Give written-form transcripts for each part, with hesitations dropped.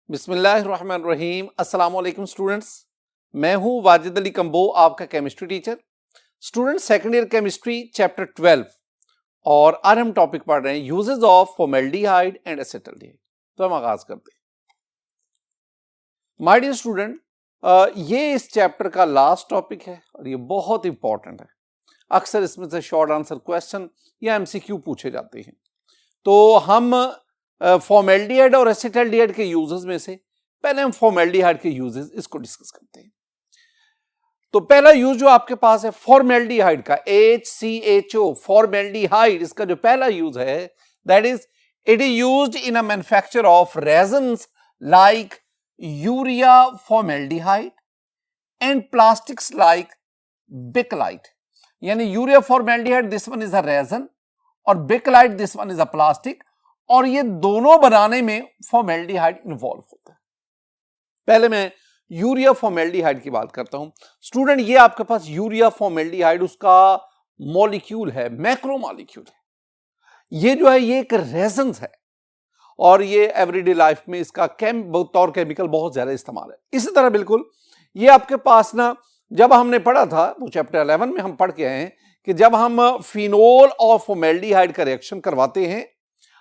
बिस्मिल्लाहिर्रहमानिर्रहीम। अस्सलाम वालेकुम स्टूडेंट्स, मैं हूं वाजिद अली कंबो, आपका chemistry teacher. Student second year chemistry chapter 12 और आज हम टॉपिक पढ़ रहे हैं uses of formaldehyde and acetaldehyde. तो हम आगाज करते हैं। माय डियर स्टूडेंट, ये इस चैप्टर का लास्ट टॉपिक है और ये बहुत इंपॉर्टेंट है। अक्सर इसमें से शॉर्ट आंसर क्वेश्चन या एमसीक्यू पूछे जाते हैं। तो हम फॉर्मेल्डिहाइड और एसिटाल्डिहाइड के यूजेस में से पहले हम फॉर्मेल्डिहाइड के यूजेस इसको डिस्कस करते हैं। तो पहला यूज जो आपके पास है फॉर्मेल्डिहाइड का, HCHO, फॉर्मेल्डिहाइड, इसका जो पहला यूज है that is it is used in a manufacture of resins like urea formaldehyde and plastics like bakelite. यानी urea formaldehyde this one is a resin और bakelite this one is a plastic, और ये दोनों बनाने में formaldehyde involve होता है। पहले मैं यूरिया फॉर्मेल्डिहाइड की बात करता हूं। स्टूडेंट, ये आपके पास यूरिया फॉर्मेल्डिहाइड उसका मॉलिक्यूल है, मैक्रो मॉलिक्यूल है। ये जो है ये एक रेजन्स है और ये एवरीडे लाइफ में इसका तौर केमिकल बहुत ज्यादा इस्तेमाल है। इसी तरह बिल्कुल ये आपके पास ना, जब हमने पढ़ा था वो चैप्टर 11 में हम पढ़ के आए हैं कि जब हम फिनोल और फॉर्मेल्डिहाइड का रिएक्शन करवाते हैं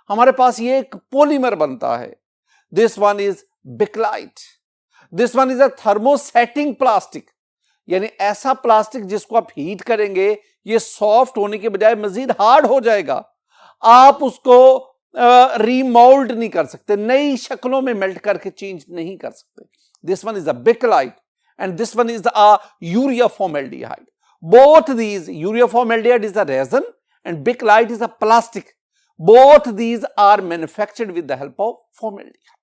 हमारे पास ये एक पॉलीमर बनता है। This one is bakelite, this one is a thermosetting plastic. यानी ऐसा प्लास्टिक जिसको आप हीट करेंगे ये सॉफ्ट होने के बजाय मजीद हार्ड हो जाएगा। आप उसको रीमोल्ड नहीं कर सकते, नई शक्लों में मेल्ट करके चेंज नहीं कर सकते। This one is a bakelite and this one is a urea formaldehyde. Both these, urea formaldehyde is a resin and bakelite is a plastic. Both these are manufactured with the help of formaldehyde.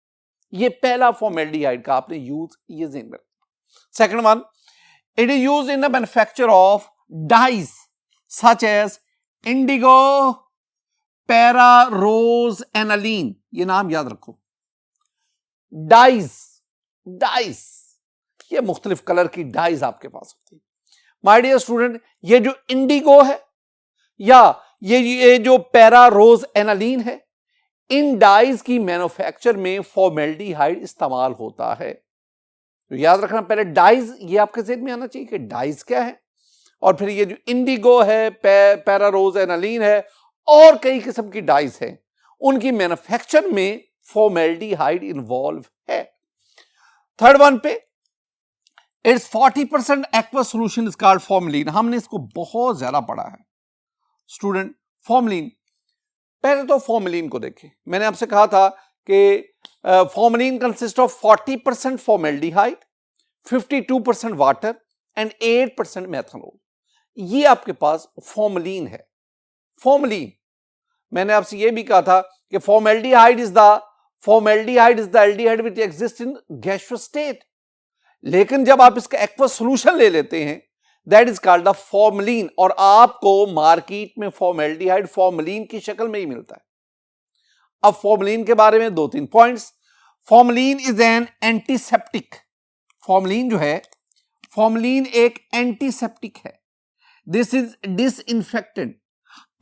ये पहला formaldehyde का आपने use ये ज़हन में रखना। Second one, it is used in the manufacture of dyes such as indigo, pararosaniline. ये नाम याद रखो, डाइज। डाइज ये मुख्तलिफ कलर की डाइज आपके पास होती है। माय डियर स्टूडेंट, ये जो इंडिगो है या ये जो पैरा रोज एनालीन है, इन डाइज की मैन्युफैक्चर में फॉर्मेल्डिहाइड इस्तेमाल होता है। तो याद रखना, पहले डाइज ये आपके ज़हन में आना चाहिए कि डाइज क्या है, और फिर ये जो इंडिगो है, पैरा रोज एनालीन है और कई किस्म की डाइज है, उनकी मैन्युफैक्चर में फॉर्मेल्डिहाइड इन्वॉल्व है। थर्ड वन पे, it's 40% aqua solution is called formalin. हमने इसको बहुत ज्यादा पढ़ा है स्टूडेंट। फॉर्मलिन, पहले तो फॉर्मलिन को देखें। मैंने आपसे कहा था कि formalin consist of 40% formaldehyde, 52% water and 8% methanol. ये आपके पास फॉर्मलिन है। फॉर्मलिन, मैंने आपसे ये भी कहा था कि formaldehyde is the aldehyde which exist in gaseous state, लेकिन जब आप इसका एक्वा सॉल्यूशन ले लेते हैं that is called the formalin, और आपको मार्केट में फॉर्मेल्डिहाइड फॉर्मलिन की शक्ल में ही मिलता है। अब फॉर्मलिन के बारे में 2-3 points. Formalin is an antiseptic. Formalin जो है, फॉर्मलिन एक एंटीसेप्टिक है। This is disinfectant,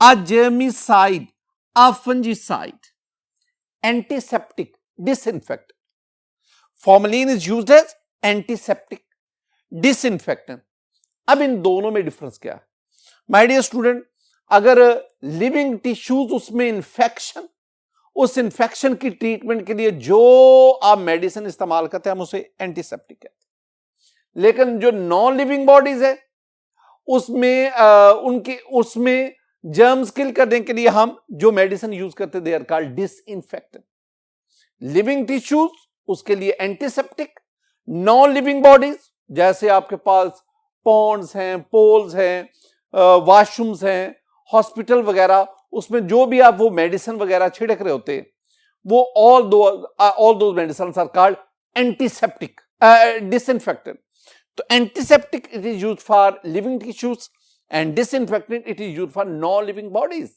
a germicide, a fungicide. Antiseptic, disinfectant. Formalin is used as antiseptic, disinfectant. अब इन दोनों में डिफरेंस क्या है माय डियर स्टूडेंट? अगर लिविंग टिश्यूज उसमें इंफेक्शन, उस इंफेक्शन की ट्रीटमेंट के लिए जो आप मेडिसिन इस्तेमाल करते हैं हम उसे एंटीसेप्टिक कहते हैं। लेकिन जो नॉन लिविंग बॉडीज है उसमें जर्म्स किल करने के लिए हम जो मेडिसिन यूज करते हैं they are called disinfectant. Living tissues उसके लिए एंटीसेप्टिक, नॉन लिविंग बॉडीज जैसे आपके पास पॉन्ड्स हैं, पोल्स हैं, वॉशरूम्स हैं, हॉस्पिटल वगैरह, उसमें जो भी आप वो मेडिसिन वगैरह छिड़क रहे होते हैं वो all those medicine are called antiseptic, disinfectant. तो antiseptic it is used for living tissues and disinfectant it is used for non living bodies.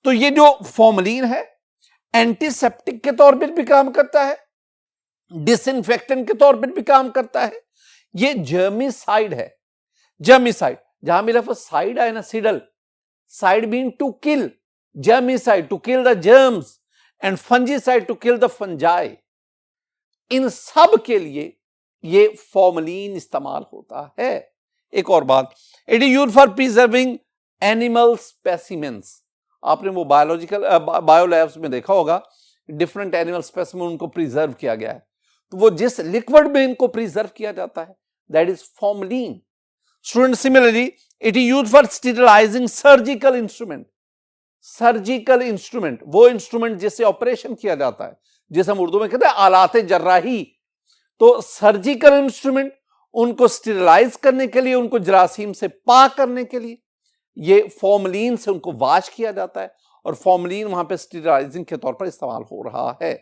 तो ये जो फॉर्मलिन है एंटीसेप्टिक के तौर पर भी काम करता है, डिसइंफेक्टेंट के तौर पर भी काम करता है। ये जर्मिसाइड है। जर्मिसाइड, जहां भी लफ्ज साइड आए ना, cidal, cide mean to kill, germicide to kill the germs and fungicide to kill the fungi. इन सब के लिए ये फॉर्मलिन इस्तेमाल होता है। एक और बात, it is used for preserving animal specimens. आपने वो बायो लैब्स में देखा होगा, डिफरेंट एनिमल स्पेसिमेन उनको प्रिजर्व किया गया है, तो वो जिस लिक्विड में इनको प्रिजर्व किया जाता है that is formalin. Student, similarly it is used for sterilising surgical instrument. Surgical instrument, वो इंस्ट्रूमेंट जिससे ऑपरेशन किया जाता है, जिसे हम उर्दू में कहते हैं आलाते जर्राही। तो सर्जिकल इंस्ट्रूमेंट, उनको स्टेरिलाइज करने के लिए, उनको जरासीम से पाक करने के लिए ये फॉर्मलिन से उनको वाश किया जाता है, और फॉर्मलिन वहां पे स्टेरिलाइजिंग के तौर पर इस्तेमाल हो रहा है।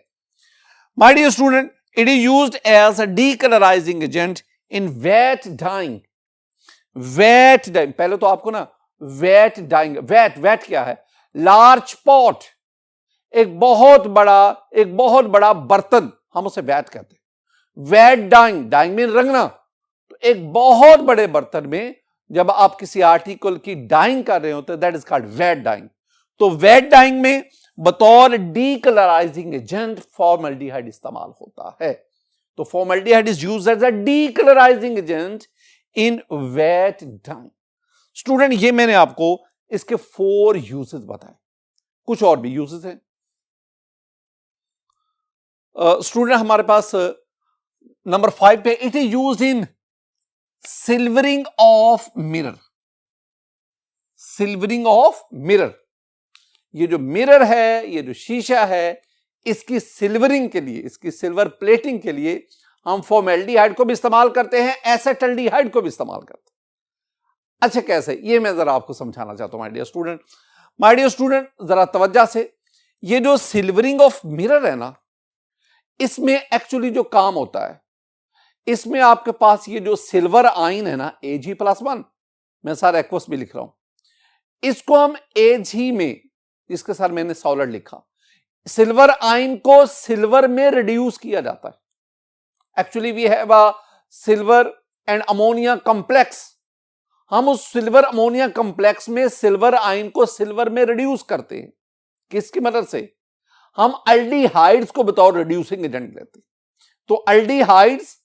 My dear student, it is used as a decolourising agent in wet dyeing. Wet dyeing, पहले तो आपको ना वेट डाइंग, वेट क्या है? लार्ज पॉट, एक बहुत बड़ा बर्तन, हम उसे वेट कहते हैं। वेट डाइंग, डाइंग में रंगना, तो एक बहुत बड़े बर्तन में जब आप किसी आर्टिकल की डाइंग कर रहे होते हैं that is called wet dyeing. तो वेट डाइंग में बतौर डीकलराइजिंग एजेंट फॉर्मल्डिहाइड इस्तेमाल होता है। तो formaldehyde is used as a decolourising agent in wet dyeing. Student, ये मैंने आपको इसके 4 यूजेस बताए, कुछ और भी यूजेस हैं। स्टूडेंट, हमारे पास नंबर 5 पे, it is used in silvering of mirror. Silvering of mirror, ये जो मिरर है, ये जो शीशा है, इसकी सिल्वरिंग के लिए, इसकी सिल्वर प्लेटिंग के लिए हम फॉर्मल्डिहाइड को भी इस्तेमाल करते हैं, एसेटल्डिहाइड को भी इस्तेमाल करते हैं। अच्छा, कैसे? ये मैं जरा आपको समझाना चाहता हूं माय डियर स्टूडेंट, जरा तवज्जो से। ये जो सिल्वरिंग ऑफ मिरर है ना, इसमें एक्चुअली जो काम होता है, इसमें आपके पास ये जो सिल्वर आयन है ना, Ag+1, मैं सारा एक्वस भी लिख रहा हूं, इसको हम Ag में, इसके साथ मैंने सॉलिड लिखा, सिल्वर आयन को सिल्वर में रिड्यूस किया जाता है। Actually we have a silver and ammonia complex. हम उस सिल्वर अमोनिया कॉम्प्लेक्स में सिल्वर आयन को सिल्वर में रिड्यूस करते हैं। किसकी मदद से? हम अल्डिहाइड्स को बतौर रिड्यूसिंग एजेंट लेते हैं। तो अल्डिहाइड्स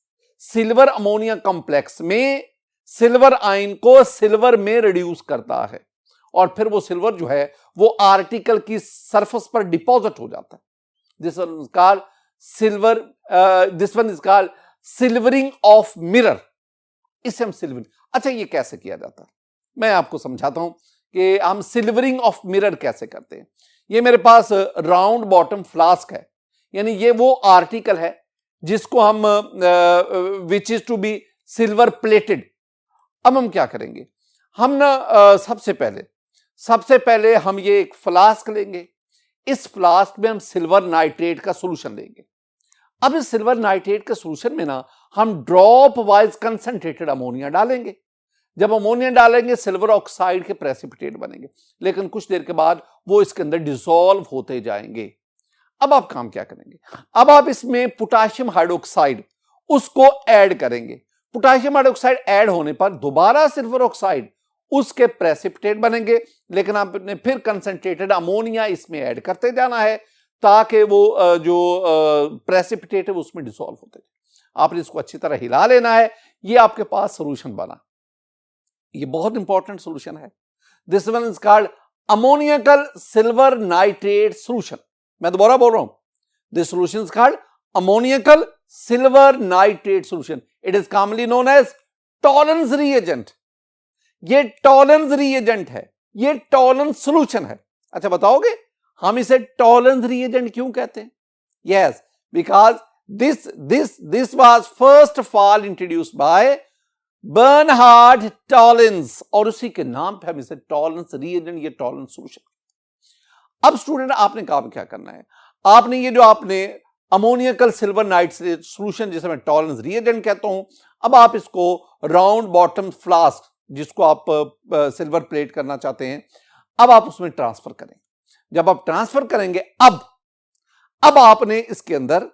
सिल्वर अमोनिया कॉम्प्लेक्स में सिल्वर आयन को सिल्वर में रिड्यूस करता है, और फिर वो सिल्वर जो है वो आर्टिकल की सरफेस पर डिपॉजिट हो जाता है। This one is called silvering of mirror. इसे हम सिल्वरिंग, अच्छा ये कैसे किया जाता है मैं आपको समझाता हूं कि हम सिल्वरिंग ऑफ मिरर कैसे करते हैं। ये मेरे पास राउंड बॉटम फ्लास्क है, यानी ये वो आर्टिकल है जिसको हम which is to be silver plated. अब हम क्या करेंगे, हम ना सबसे पहले हम ये एक फ्लास्क लेंगे, इस फ्लास्क में हम सिल्वर नाइट्रेट का सोल्यूशन लेंगे। अब इस सिल्वर नाइट्रेट के सोल्यूशन में ना हम ड्रॉप वाइज कंसंट्रेटेड अमोनिया डालेंगे। जब अमोनिया डालेंगे सिल्वर ऑक्साइड के प्रेसिपिटेट बनेंगे, लेकिन कुछ देर के बाद वो इसके अंदर डिसॉल्व होते जाएंगे। अब आप काम क्या करेंगे, अब आप इसमें पोटेशियम हाइड्रोक्साइड उसको ऐड करेंगे। पोटेशियम हाइड्रोक्साइड ऐड होने पर दोबारा सिल्वर ऑक्साइड उसके प्रेसिपिटेट बनेंगे, लेकिन आपने फिर कंसंट्रेटेड अमोनिया इसमें ऐड करते जाना है ताकि वो जो प्रेसिपिटेट है वो उसमें डिसॉल्व होते जाए। आपने इसको अच्छी तरह हिला लेना है। ये आपके पास सोल्यूशन बना, ये बहुत इंपॉर्टेंट सोल्यूशन है। This one is called ammoniacal silver nitrate solution. मैं दोबारा बोल रहा हूं, this solution is called ammoniacal silver nitrate solution. It is commonly known as Tollens reagent. ये टॉलरेंस रिएजेंट है, ये टॉलरेंस सोल्यूशन है। अच्छा बताओगे हम इसे टॉलरेंस रिएजेंट क्यों कहते हैं? Yes, because this was first of all introduced by Bernhard tolerance, और उसी के नाम पे हम इसे टॉलरेंस रिएजेंट, ये टॉलरेंस सोल्यूशन। अब स्टूडेंट आपने काम क्या करना है, आपने ये जो आपने अमोनियकल सिल्वर नाइट्रेट सोल्यूशन जिसे मैं टॉलरेंस रिएजेंट कहता हूं, अब आप इसको राउंड बॉटम फ्लास्क जिसको आप सिल्वर प्लेट करना चाहते हैं, अब आप उसमें ट्रांसफर करें। जब आप ट्रांसफर करेंगे अब आपने इसके अंदर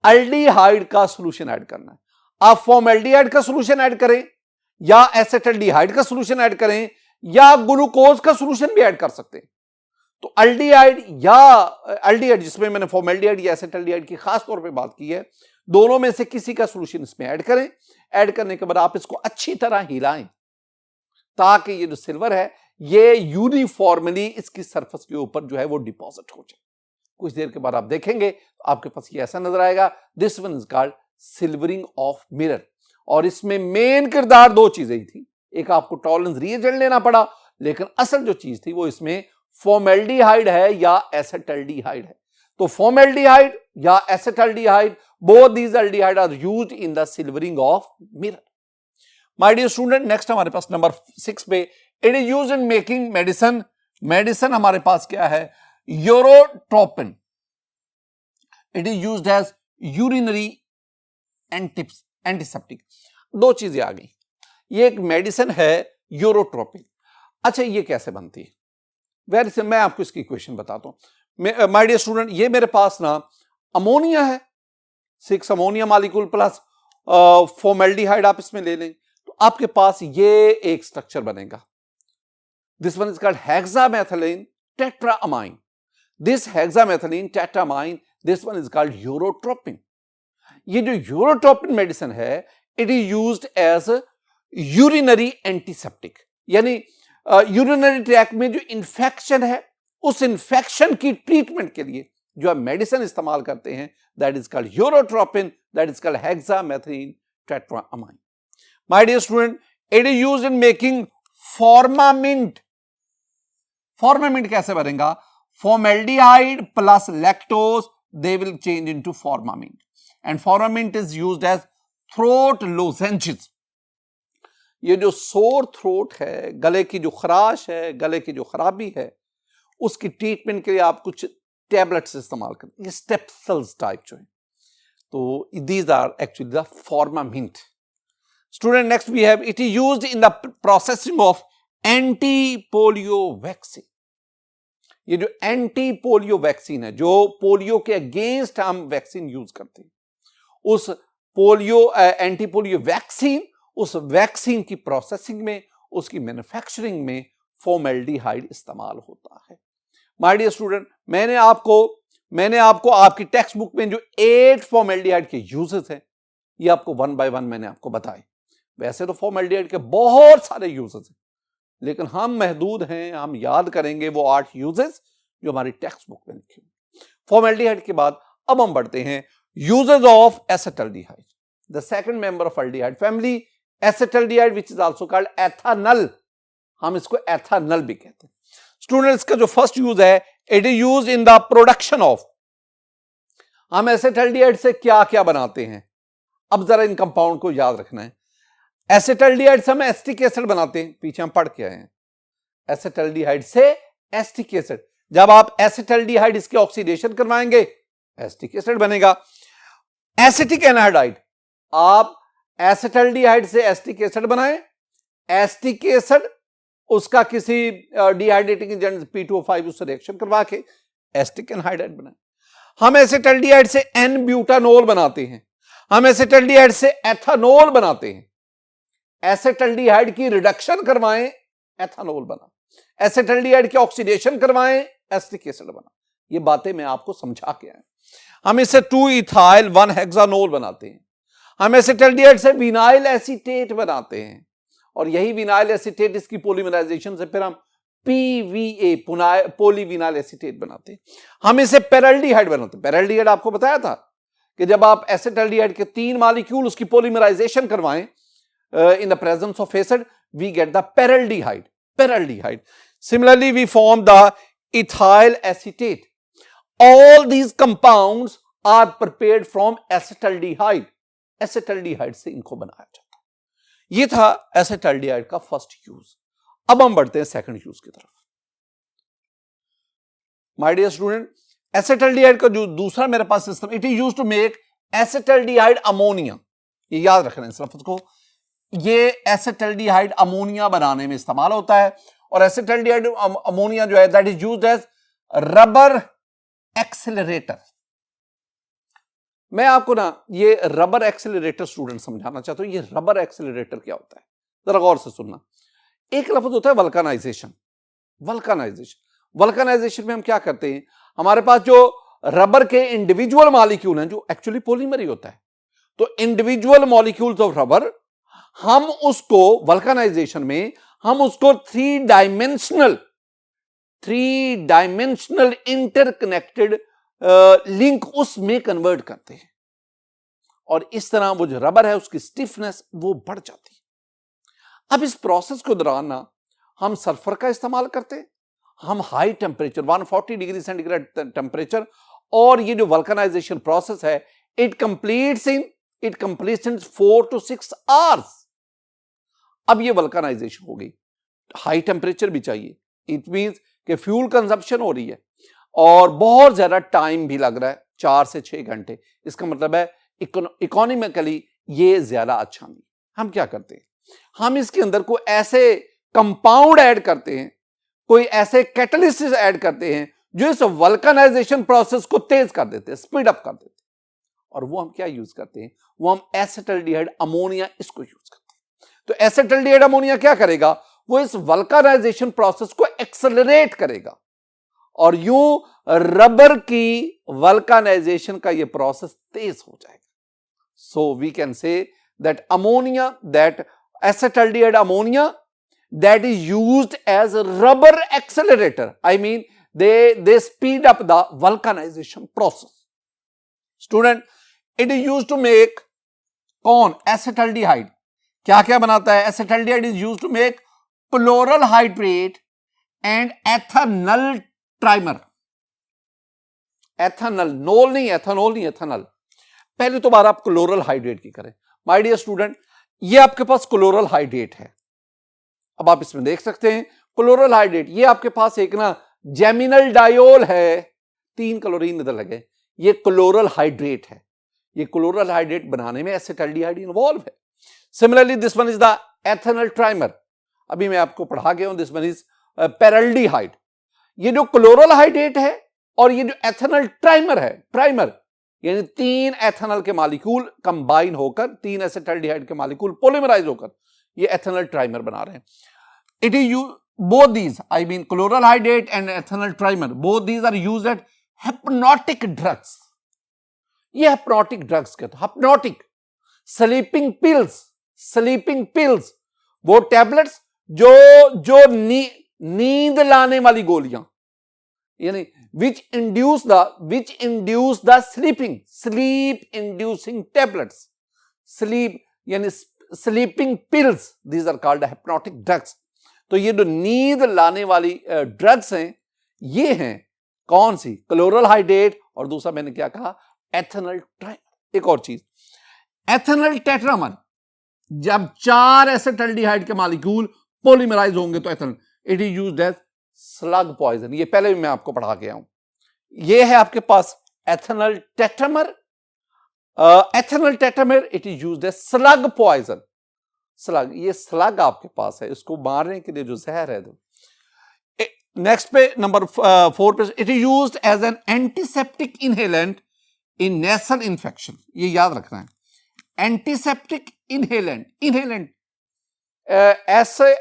एल्डिहाइड का सोल्यूशन ऐड करना है। आप फॉर्मल्डिहाइड का सोल्यूशन ऐड करें या एसेटल्डिहाइड का सोल्यूशन ऐड करें या ग्लूकोज का सोल्यूशन भी ऐड कर सकते हैं। तो एल्डिहाइड या एल्डिहाइड जिसमें मैंने फॉर्मल्डिहाइड या एसेटल्डिहाइड की खास तौर पे बात की है, दोनों में से किसी का सॉल्यूशन इसमें ऐड करें। ऐड करने के बाद आप इसको अच्छी तरह हिलाएं ताकि ये जो सिल्वर है ये यूनिफॉर्मली इसकी सरफेस के ऊपर जो है वो डिपॉजिट हो जाए। कुछ देर के बाद आप देखेंगे तो आपके पास ये ऐसा नजर आएगा। This one is called silvering of mirror. और इसमें मेन किरदार दो चीजें ही थी, एक आपको टॉलरेंस रिएजेंट लेना पड़ा, लेकिन असल जो चीज थी वो इसमें फॉर्मेल्डिहाइड है या एसेटल्डिहाइड है। तो फॉर्मेल्डिहाइड या acetaldehyde, both these aldehyde are used in the silvering of mirror. My dear student, next हमारे पास नंबर 6 पे, it is used in making medicine. Medicine हमारे पास क्या है, urotropin. It is used as urinary antiseptic. दो चीजें आ गई, ये एक मेडिसिन है यूरोट्रोपिन। अच्छा, ये कैसे बनती है? वेरी सिंपल, मैं आपको इसकी इक्वेशन बताता हूं। माय डियर स्टूडेंट, ये मेरे पास ना अमोनिया है, 6 अमोनिया मॉलिक्यूल प्लस फॉर्मेल्डिहाइड आप इसमें ले लें तो आपके पास ये एक स्ट्रक्चर बनेगा। This one is called hexamethylene tetramine. This hexamethylene tetramine, this one is called urotropin. ये जो यूरोट्रोपिन मेडिसिन है, it is used as urinary antiseptic, यानी यूरिनरी ट्रैक्ट में जो इंफेक्शन है उस इंफेक्शन की ट्रीटमेंट के लिए जो आप मेडिसिन इस्तेमाल करते हैं, that is called urotropin, that is called hexamethylene tetramine. My dear student, it is used in making Formamint. Formamint कैसे बनेगा? Formaldehyde plus lactose, they will change into Formamint, and Formamint is used as throat lozenges. ये जो sore throat है, गले की जो खराश है, गले की जो खराबी है, उसकी ट्रीटमेंट के लिए आप कुछ टैबलेट्स इस्तेमाल करते हैं, ये स्टेप्सल्स टाइप जो है, तो these are actually the Formamint. Student, next we have, it is used in the processing of anti polio vaccine. ये जो एंटी पोलियो वैक्सीन है, जो पोलियो के अगेंस्ट हम वैक्सीन यूज करते हैं, उस एंटी पोलियो वैक्सीन, उस वैक्सीन की प्रोसेसिंग में, उसकी मैन्युफैक्चरिंग में फॉर्मेल्डिहाइड इस्तेमाल होता है। माय डियर स्टूडेंट, मैंने आपको आपकी टेक्स्ट बुक में जो 8 फॉर्मेल्डिहाइड के यूजेस हैं, ये आपको 1 बाय 1 मैंने आपको बताए। वैसे तो फॉर्मेल्डिहाइड के बहुत सारे यूजेस हैं, लेकिन हम महदूद हैं, हम याद करेंगे वो 8 यूजेस जो हमारी टेक्स्ट बुक में लिखे हुए। फॉर्मेल्डिहाइड के बाद अब हम बढ़ते हैं uses of acetaldehyde, the second member of aldehyde family, acetaldehyde which is also called ethanal. हम इसको एथानल भी कहते हैं। स्टूडेंट्स, का जो फर्स्ट यूज है, it is used in the production of. हम एसेटल्डिहाइड से क्या क्या बनाते हैं, अब जरा इन कंपाउंड को याद रखना है। एसेटल्डिहाइड से हम एसिटिक एसिड बनाते हैं, पीछे हम पढ़ के आए हैं। एसेटल्डिहाइड से एसिटिक एसिड, जब आप एसेटल्डिहाइड इसके ऑक्सीडेशन करवाएंगे, एसिटिक एसिड बनेगा। एसिटिक एनहाइड्राइड, आप एसेटल्डिहाइड से एसिटिक एसिड बनाएं, एसिटिक एसिड उसका किसी डिहाइड्रेटिंग एजेंट P2O5 उससे रिएक्शन करवा के एसिटिक एनहाइड्राइड बनाएं। हम एसेटल्डिहाइड से एन ब्यूटानोल बनाते हैं, हम एसेटल्डिहाइड से एथानोल बनाते हैं। एसेटल्डिहाइड की रिडक्शन करवाएं, एथानोल बना। एसेटल्डिहाइड की ऑक्सीडेशन करवाएं, एसिटिक एसिड बना। ये बातें मैं आपको समझा के आया। हम इससे 2 इथाइल 1 हेक्सानोल बनाते हैं। हम एसेटल्डिहाइड से विनाइल एसीटेट बनाते हैं, और यही विनाइल एसीटेट इसकी पॉलीमराइजेशन से फिर हम PVA पॉलीविनाइल एसीटेट बनाते हैं। हम इसे पेरल्डिहाइड बनाते हैं। पेरल्डिहाइड आपको बताया था कि जब आप एसेटल्डिहाइड के 3 मॉलिक्यूल उसकी पॉलीमराइजेशन करवाएं in the presence of acid, we get the peraldehyde. Similarly, we form the ethyl acetate. All these compounds are prepared from acetaldehyde. Acetaldehyde से इनको बनाया जाता है। ये था acetaldehyde का फर्स्ट यूज। अब हम बढ़ते हैं सेकंड यूज की तरफ। My dear student, acetaldehyde का जो दूसरा मेरे पास system, it is used to make acetaldehyde ammonia. ये याद रखना है इस लफ्ज को। ये एसेटल्डिहाइड अमोनिया बनाने में इस्तेमाल होता है, और एसेटल्डिहाइड अमोनिया जो है, that is used as rubber accelerator. मैं आपको ना ये रबर एक्सेलरेटर स्टूडेंट समझाना चाहता हूं। ये रबर एक्सेलरेटर क्या होता है, जरा गौर से सुनना। एक लफ्ज होता है वल्कनाइजेशन। वल्कनाइजेशन में हम क्या करते हैं, हमारे पास जो रबर के इंडिविजुअल मॉलिक्यूल हैं, जो एक्चुअली पॉलीमर ही होता है, तो इंडिविजुअल मॉलिक्यूल्स ऑफ रबर हम उसको वल्कनाइजेशन में हम उसको थ्री डायमेंशनल इंटरकनेक्टेड लिंक उसमें कन्वर्ट करते हैं और इस तरह वो जो रबर है उसकी स्टिफनेस वो बढ़ जाती है। अब इस प्रोसेस के दौरान ना हम सल्फर का इस्तेमाल करते हैं, हम high temperature 140 degree centigrade temperature, और ये जो वल्कनाइजेशन प्रोसेस है it completes in 4 to 6 hours. अब ये वल्कनाइजेशन हो गई, हाई टेम्परेचर भी चाहिए, इट मींस कि फ्यूल कंजप्शन हो रही है और बहुत ज्यादा टाइम भी लग रहा है, 4 से 6 घंटे। इसका मतलब है इकोनॉमिकली ये ज्यादा अच्छा नहीं। हम क्या करते हैं, हम इसके अंदर कोई ऐसे कंपाउंड ऐड करते हैं, कोई ऐसे कैटलिस्ट ऐड करते हैं जो इस वल्कनाइजेशन प्रोसेस को तेज कर देते हैं, स्पीड अप कर देते हैं। और वो हम क्या यूज करते हैं, वो हम एसिटल्डिहाइड अमोनिया इसको यूज करते हैं। तो एसिटल्डिहाइड अमोनिया क्या करेगा, वो इस वल्कनाइजेशन प्रोसेस को एक्सेलरेट करेगा और यूं रबर की वल्कनाइजेशन का ये प्रोसेस तेज हो जाएगा। So we can say that ammonia, that acetaldehyde ammonia that is used as a rubber accelerator. I mean they speed up the vulcanization process. Student, it is used to make कौन, acetaldehyde क्या क्या बनाता है, acetaldehyde is used to make chloral hydrate and ethanol trimer. ethanol, नोल नहीं, ethanol नहीं, ethanol. पहले तो बार आप क्लोरल हाइड्रेट की करें। माय डियर स्टूडेंट, ये आपके पास क्लोरल हाइड्रेट है, अब आप इसमें देख सकते हैं क्लोरल हाइड्रेट, ये आपके पास एक ना जेमिनल डायोल है, 3 क्लोरीन इधर लगे, ये क्लोरल हाइड्रेट है। ये क्लोरल हाइड्रेट बनाने में एसिटल्डिहाइड इन्वॉल्व है। Similarly this one is the ethanol trimer, अभी मैं आपको पढ़ा गया हूं, दिस वन इज पेरल्डिहाइड। ये जो क्लोरल हाइड्रेट है और ये जो एथेनॉल ट्राइमर है, ट्राइमर यानी 3 एथेनॉल के मॉलिक्यूल कंबाइन होकर, 3 एसिटल्डिहाइड के मॉलिक्यूल पॉलीमराइज होकर ये एथेनॉल ट्राइमर बना रहे हैं। It is you both these, I mean chloral hydrate and ethanol trimer, both these are used at hypnotic drugs. ये हिप्नोटिक ड्रग्स कहते हैं, हिप्नोटिक, स्लीपिंग पिल्स, वो टैबलेट्स जो नींद लाने वाली गोलियां, यानी which induce the sleep inducing tablets, sleep यानी sleeping pills, these are called hypnotic drugs। तो ये जो नींद लाने वाली ड्रग्स हैं, ये हैं कौन सी, क्लोरल हाइड्रेट और दूसरा मैंने क्या कहा, एथेनॉल ट्राइमर। एक और चीज, एथेनॉल टेट्रामर, जब 4 एसिटल्डिहाइड के मॉलिक्यूल पॉलीमराइज होंगे तो ethanol, it is used as slug poison. ये पहले भी मैं आपको पढ़ा गया हूं। ये है आपके पास ethanol tetramer, it is used as slug poison. Slug, ये स्लग आपके पास है, इसको मारने के लिए जो जहर है। नेक्स्ट पे नंबर 4 पे, it is used as an antiseptic inhalant in nasal infection. ये याद रखना है, एंटीसेप्टिक इनहेलेंट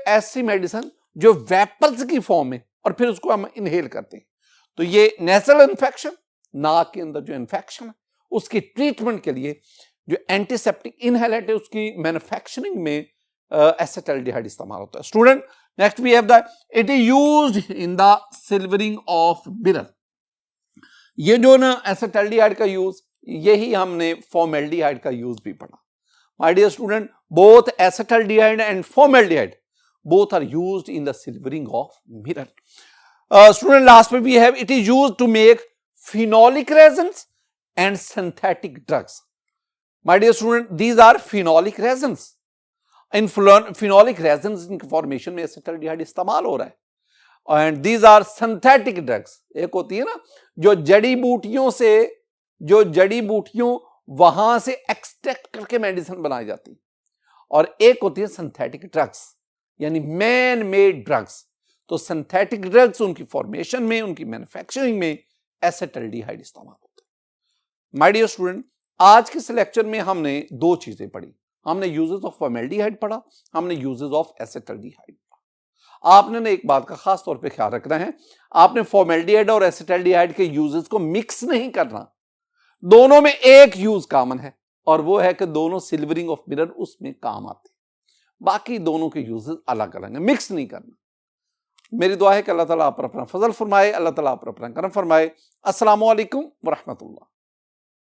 ऐसी मेडिसिन जो वेपर्स की फॉर्म में और फिर उसको हम इनहेल करते हैं। तो ये नेसल इन्फेक्शन, नाक के अंदर जो इन्फेक्शन है उसकी ट्रीटमेंट के लिए जो एंटीसेप्टिक इनहेलेंट है उसकी मैन्युफैक्चरिंग में एसिटल्डिहाइड इस्तेमाल होता है। Student, next we have the, it is used in the silvering of mirror. ये जो ना एसिटल्डिहाइड का यूज, यही हमने फॉर्मेल्डिहाइड का यूज भी पढ़ा। My dear student, both acetaldehyde and formaldehyde both are used in the silvering of mirror. Student, last we have, it is used to make phenolic resins and synthetic drugs. My dear student, these are phenolic resins. In phenolic resins in formation में acetaldehyde इस्तेमाल हो रहा है। And these are synthetic drugs. एक होती है ना जो जड़ी बूटियों वहां से एक्सट्रैक्ट करके मेडिसिन बनाई जाती, और एक होती है सिंथेटिक ड्रग्स यानी मैन मेड ड्रग्स। तो सिंथेटिक ड्रग्स उनकी फॉर्मेशन में, उनकी मैन्युफैक्चरिंग में एसिटल्डिहाइड इस्तेमाल होता है। माय डियर स्टूडेंट, आज के इस लेक्चर में हमने 2 चीजें पढ़ी। हमने यूजेस ऑफ फॉर्मेल्डिहाइड पढ़ा, हमने यूजेस ऑफ एसिटल्डिहाइड पढ़ा। आपने ना एक बात का खास तौर पे ख्याल रखना है, आपने फॉर्मेल्डिहाइड और एसिटल्डिहाइड के यूजेस को मिक्स नहीं करना, दोनों में एक यूज कॉमन है, और वो है कि दोनों सिल्वरिंग ऑफ मिरर उसमें काम आते हैं, बाकी दोनों के यूजेस अलग अलग हैं, मिक्स नहीं करना। मेरी दुआ है कि अल्लाह ताला आप पर अपना फजल फरमाए, अल्लाह ताला आप पर अपना करम फरमाए। अस्सलामु अलैकुम व रहमतुल्लाह।